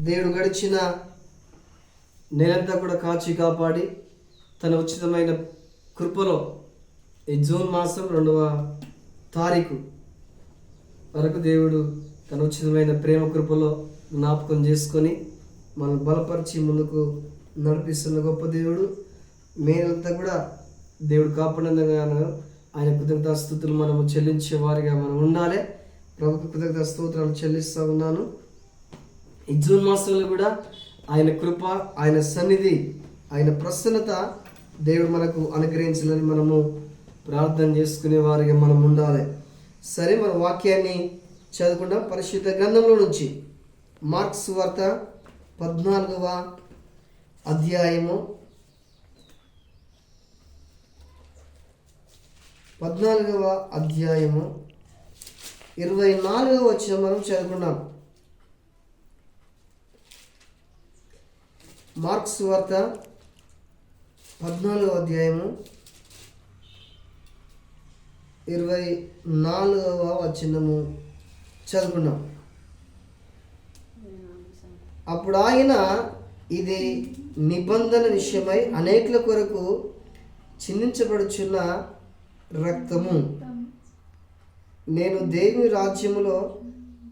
దేవుడు గడిచిన నెలంతా కూడా కాచి కాపాడి తన ఉచితమైన కృపలో ఈ జూన్ మాసం 2వ తారీఖు వరకు దేవుడు తన ఉచితమైన ప్రేమ కృపలో జ్ఞాపకం చేసుకొని మనం బలపరిచి ముందుకు నడిపిస్తున్న గొప్ప దేవుడు. మేమంతా కూడా దేవుడు కాపాడినందుగా ఆయన కృతజ్ఞతాస్తుతులు మనము చెల్లించే వారిగా మనం ఉండాలి. ప్రభుత్వ కృతజ్ఞతాస్తుతులు చెల్లిస్తూ ఉన్నాను. ఈ జూన్ మాసంలో కూడా ఆయన కృప, ఆయన సన్నిధి, ఆయన ప్రసన్నత దేవుడు మనకు అనుగ్రహించాలని మనము ప్రార్థన చేసుకునే వారిగా మనం ఉండాలి. సరే, మన వాక్యాన్ని చదువుకుంటాం. పరిశుద్ధ గ్రంథంలో నుంచి మార్కు సువార్త 14వ అధ్యాయము 24వ వచనం మనం చదువుకున్నాం. మార్కు సువార్త 14వ అధ్యాయము 24వ వచనము చదువుకున్నాం. అప్పుడు ఆయన, ఇది నిబంధన విషయమై అనేకుల కొరకు చిందించబడుచున్న రక్తము. నేను దేవుని రాజ్యములో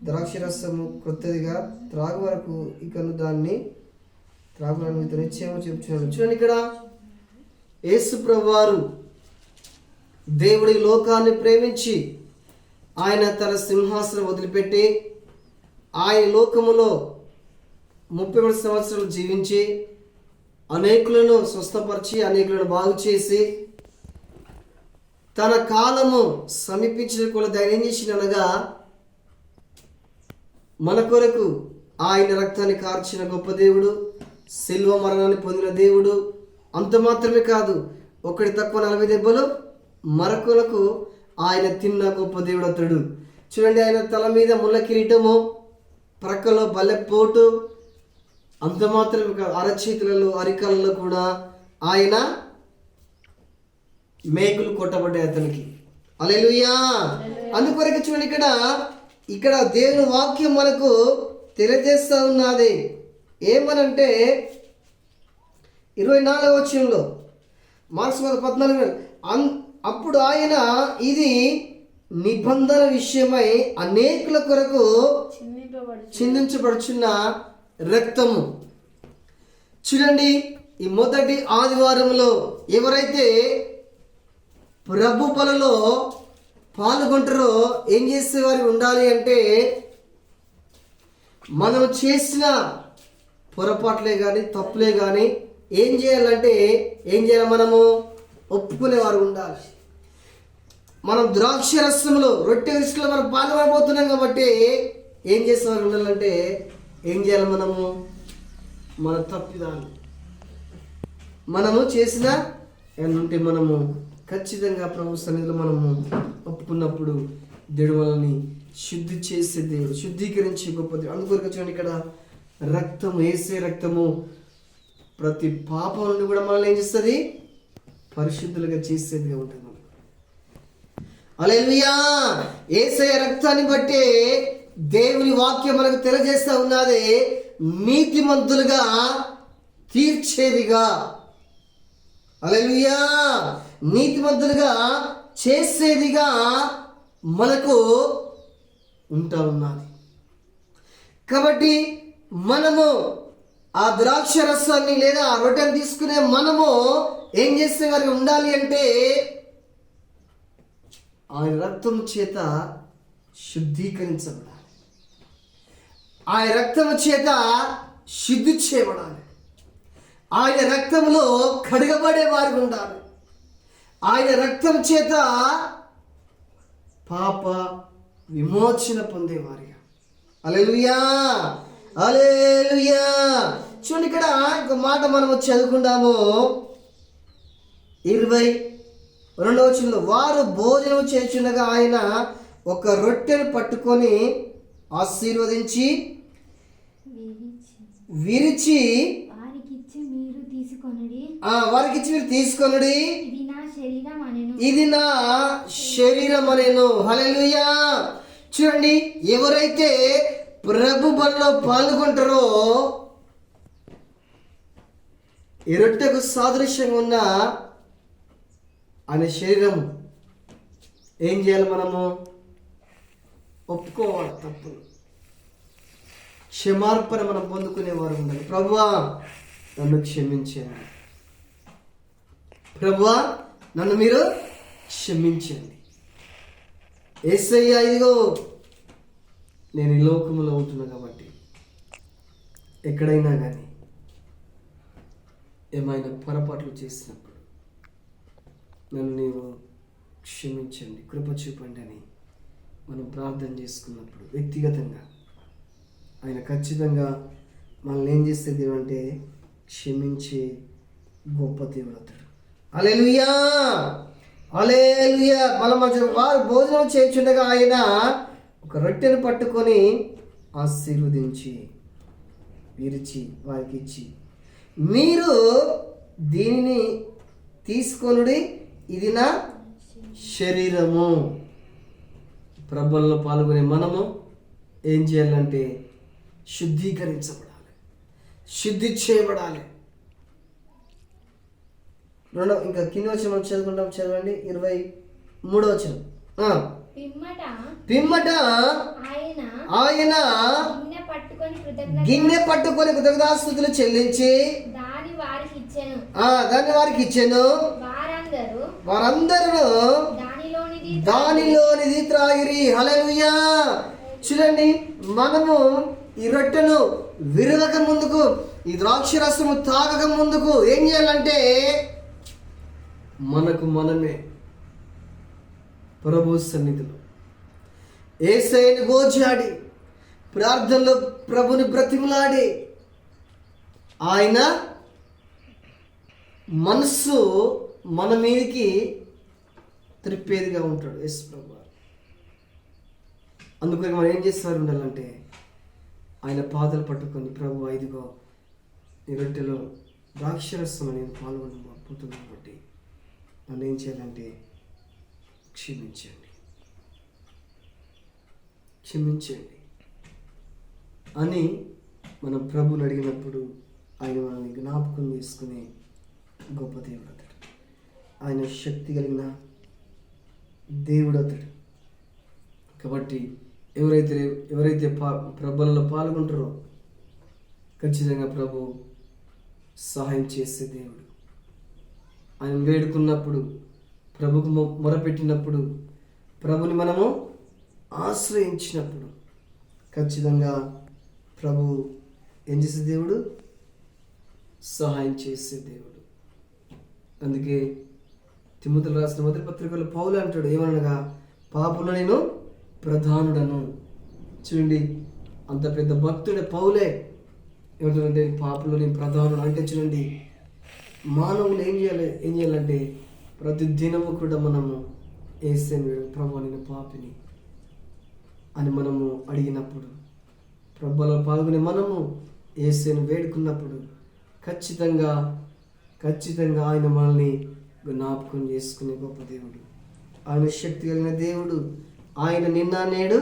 ద్రాక్షరసము క్రొత్తదిగా త్రాగు వరకు ఇకను దాన్ని త్రాగునని మీతో నిశ్చయము చెప్తున్నాను. చూడండి, ఇక్కడ యేసు ప్రభువారు దేవుడి లోకాన్ని ప్రేమించి ఆయన తన సింహాసనం వదిలిపెట్టి ఆయన లోకములో 33 సంవత్సరాలు జీవించి అనేకులను స్వస్థపరిచి అనేకులను బాగు చేసి తన కాలము సమీపించిన కొలది ఆయన ఏం చేసినగా మన కొరకు ఆయన రక్తాన్ని కార్చిన గొప్ప దేవుడు, శిల్వ మరణాన్ని పొందిన దేవుడు. అంత మాత్రమే కాదు, 1 తక్కువ 40 దెబ్బలు మరొకలకు ఆయన తిన్న గొప్ప దేవుడు అతడు. చూడండి, ఆయన తల మీద ముళ్ళ కిరీటము, ప్రక్కలో బల్లెపోటు. అంత మాత్రమే కాదు, అరచేతులలో అరికాలలో కూడా ఆయన మేకులు కొట్టబడ్డాయి అతనికి. హల్లెలూయా. అందుకొరకు చూడండి, ఇక్కడ దేవుని వాక్యం మనకు తెలియజేస్తూ ఉన్నది. ఏమనంటే 24వ వచనంలో మార్కు 14 అప్పుడు ఆయన, ఇది నిబంధన విషయమై అనేకుల కొరకు చిందించబడుచున్న రక్తము. చూడండి, ఈ మొదటి ఆదివారంలో ఎవరైతే ప్రభు బలలో పాల్గొంటారో ఏం చేసేవారు ఉండాలి అంటే, మనం చేసిన పొరపాట్లే కానీ తప్పులే కానీ ఏం చేయాలంటే మనము ఒప్పుకునేవారు ఉండాలి. మనం ద్రాక్ష రసంలో రొట్టె విషయంలో మనం పాల్గొనబోతున్నాం కాబట్టి ఏం చేసేవారు ఉండాలంటే ఏం చేయాలి, మన తప్పిదాలు మనము చేసిన ఏమంటే మనము ఖచ్చితంగా ప్రభు సన్నిధిలో మనము ఒప్పుకున్నప్పుడు దేవుడు మనల్ని శుద్ధి చేసే దేవుడు, శుద్ధీకరించే గొప్ప దేవుడు. అందుకొరకు చూడండి, ఇక్కడ రక్తము, యేసే రక్తము ప్రతి పాపం నుండి కూడా మనల్ని ఏం చేస్తుంది, పరిశుద్ధులుగా చేసేదిగా ఉంటుంది. హల్లెలూయా. యేసయ్య రక్తాన్ని బట్టి దేవుని వాక్యం మనకు తెలియజేస్తా ఉన్నది, నీతిమంతులుగా తీర్చేదిగా. హల్లెలూయా. నీతిమంతులుగా చేసేదిగా మనకు ఉంటా ఉన్నది. కాబట్టి మనము ఆ ద్రాక్ష రసాన్ని లేదా ఆ రొట్టెను తీసుకునే మనము ఏం చేసేవారు ఉండాలి అంటే ఆయన రక్తం చేత శుద్ధీకరించబడాలి, ఆయన రక్తము చేత శుద్ధి చేయబడాలి, ఆయన రక్తంలో కడగబడే వారు ఉండాలి, ఆయన రక్తం చేత పాప విమోచన పొందేవారిగా. హల్లెలూయా, హల్లెలూయా. చూడండి, ఇక్కడ ఒక మాట మనము చదువుకుందాము. 22వ వచనంలో, వారు భోజనం చేయుచుండగా ఆయన ఒక రొట్టెను పట్టుకొని ఆశీర్వదించి విరిచి వారికిచ్చి మీరు తీసుకొనుడి, ఇది నా శరీరం అనేను. హల్లెలూయా. చూడండి, ఎవరైతే ప్రభు బలిలో పాల్గొంటారో ఈ రొట్టెకు సాదృశ్యంగా ఉన్న ఆయన శరీరం ఏం చేయాలి? మనము ఒప్పుకోవాలి తప్పులు, క్షమార్పణ మనం పొందుకునేవారు ఉండాలి. ప్రభువా నన్ను క్షమించండి, ప్రభువా నన్ను మీరు క్షమించండి. యేసయ్యా ఇదిగో నేను ఈ లోకంలో ఉంటున్నా కాబట్టి ఎక్కడైనా కానీ ఏమైనా పొరపాట్లు చేసినప్పుడు నన్ను నీవు క్షమించండి, కృప చూపండి అని మనం ప్రార్థన చేసుకున్నప్పుడు వ్యక్తిగతంగా ఆయన ఖచ్చితంగా మనల్ని ఏం చేస్తే దేవుడు అంటే క్షమించే గొప్ప దేవుడు అతడు. హల్లెలూయా, హల్లెలూయా. మనం వారు భోజనం చేయుచుండగా ఆయన ఒక రొట్టెను పట్టుకొని ఆశీర్వదించి విరిచి వారికి ఇచ్చి, మీరు దీనిని తీసుకొనుడి, ఇది నా శరీరము. ప్రభువులో పాల్గొనే మనము ఏం చేయాలంటే శుద్ధీకరించబడాలి, శుద్ధి చేయబడాలి. ఇంకా కింద వచ్చిన మనం చదువుకుంటాం, చదవండి 23వ వచనం. పిమ్మట ఆయన గిన్నె పట్టుకొని కృతజ్ఞతాస్తుతులు చెల్లించి దాన్ని వారికి ఇచ్చెను. వారందరూ దానిలోనిది త్రాగిరి. హల్లెలూయా. చూడండి, మనము ఈ రొట్టెను విరవక ముందుకు, ఈ ద్రాక్షరసము తాగక ముందుకు ఏం చేయాలంటే మనకు మనమే ప్రభు సన్నిధిలో యేసయ్యను గోజాడి ప్రార్థనలో ప్రభుని బ్రతిమలాడి ఆయన మనస్సు మన మీదకి త్రిప్పేదిగా ఉంటాడు యేసు ప్రభు. అందుకని మనం ఏం చేస్తారు ఉండాలంటే ఆయన పాదాలు పట్టుకొని, ప్రభు ఇదిగో ఈ రొట్టెలో ద్రాక్షరసం నేను పాల్గొనబోతున్నాను కాబట్టి నన్ను ఏం చేయాలంటే క్షమించండి, క్షమించండి అని మనం ప్రభుని అడిగినప్పుడు ఆయన మనల్ని జ్ఞాపకం చేసుకునే గొప్ప దేవుడు అతడు. ఆయన శక్తి కలిగిన దేవుడు అతడు. కాబట్టి ఎవరైతే ప్రభువులలో పాల్గొంటారో ఖచ్చితంగా ప్రభు సహాయం చేసే దేవుడు. ఆయన వేడుకున్నప్పుడు, ప్రభుకు మొరపెట్టినప్పుడు, ప్రభుని మనము ఆశ్రయించినప్పుడు ఖచ్చితంగా ప్రభు ఏం చేసే దేవుడు? సహాయం చేసే దేవుడు. అందుకే తిమోతికి రాసిన మొదటి పత్రికలో పౌలు అంటాడు ఏమనగా, పాపులో నేను ప్రధానుడను. చూడండి, అంత పెద్ద భక్తుడే పౌలే ఏమంటారంటే పాపులో నేను ప్రధానుడు అంటే, చూడండి మానవులు ఏం చేయాలంటే ప్రతి దినము కూడా మనము యేసయ్యను, ప్రభు నేను పాపిని అని మనము అడిగినప్పుడు, ప్రభువులో పాల్గొనే మనము యేసయ్యను వేడుకున్నప్పుడు ఖచ్చితంగా ఆయన మనల్ని జ్ఞాపకం చేసుకునే గొప్ప దేవుడు. ఆయన శక్తి కలిగిన దేవుడు. ఆయన నిన్న నేడు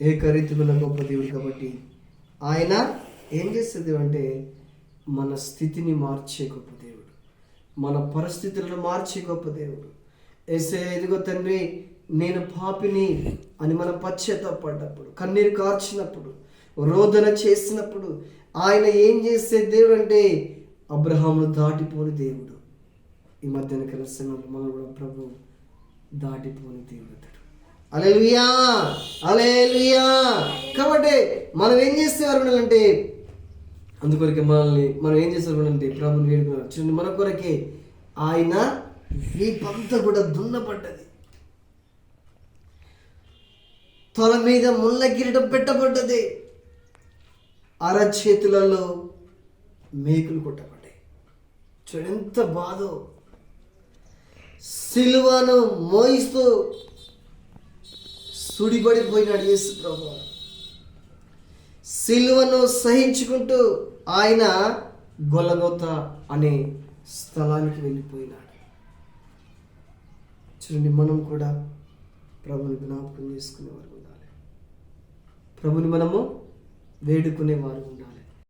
ఏకరీతిలో గొప్ప దేవుడు. కాబట్టి ఆయన ఏం చేస్తుంది అంటే మన స్థితిని మార్చే గొప్ప దేవుడు, మన పరిస్థితులను మార్చే గొప్ప దేవుడు. యేసయ్యా ఇదిగో తండ్రి నేను పాపిని అని మనం పశ్చాత్తాపడ్డప్పుడు, కన్నీరు కార్చినప్పుడు, రోదన చేసినప్పుడు ఆయన ఏం చేసే దేవుడు అంటే అబ్రహామును దాటిపోని దేవుడు. ఈ మధ్యన కలిసిన మనం కూడా ప్రభు దాటిపోని దేవుడు అతడు. హల్లెలూయా, హల్లెలూయా. కాబట్టి మనం ఏం చేసేవారు అంటే అందుకొరకే మనం ఏం చేసేవారు అంటే ప్రభుని వేడుకున్నారు. చూడండి, మన కొరకే ఆయన వీపంతా కూడా దున్నపడ్డది, తల మీద ముళ్ళ కిరీటం పెట్టబడ్డది, అరచేతులలో మేకులు కొట్టబడ్డాయి. చూడండి ఎంత బాధో. సిలువను మోయిస్తూ సుడిపడిపోయినాడు యేసు ప్రభు. సిలువను సహించుకుంటూ ఆయన గొలగొత అనే స్థలానికి వెళ్ళిపోయినాడు. చూడండి, మనం కూడా ప్రభుని జ్ఞాపకం చేసుకునేవారు ఉండాలి, ప్రభుని మనము వేడుకునేవారు ఉండాలి.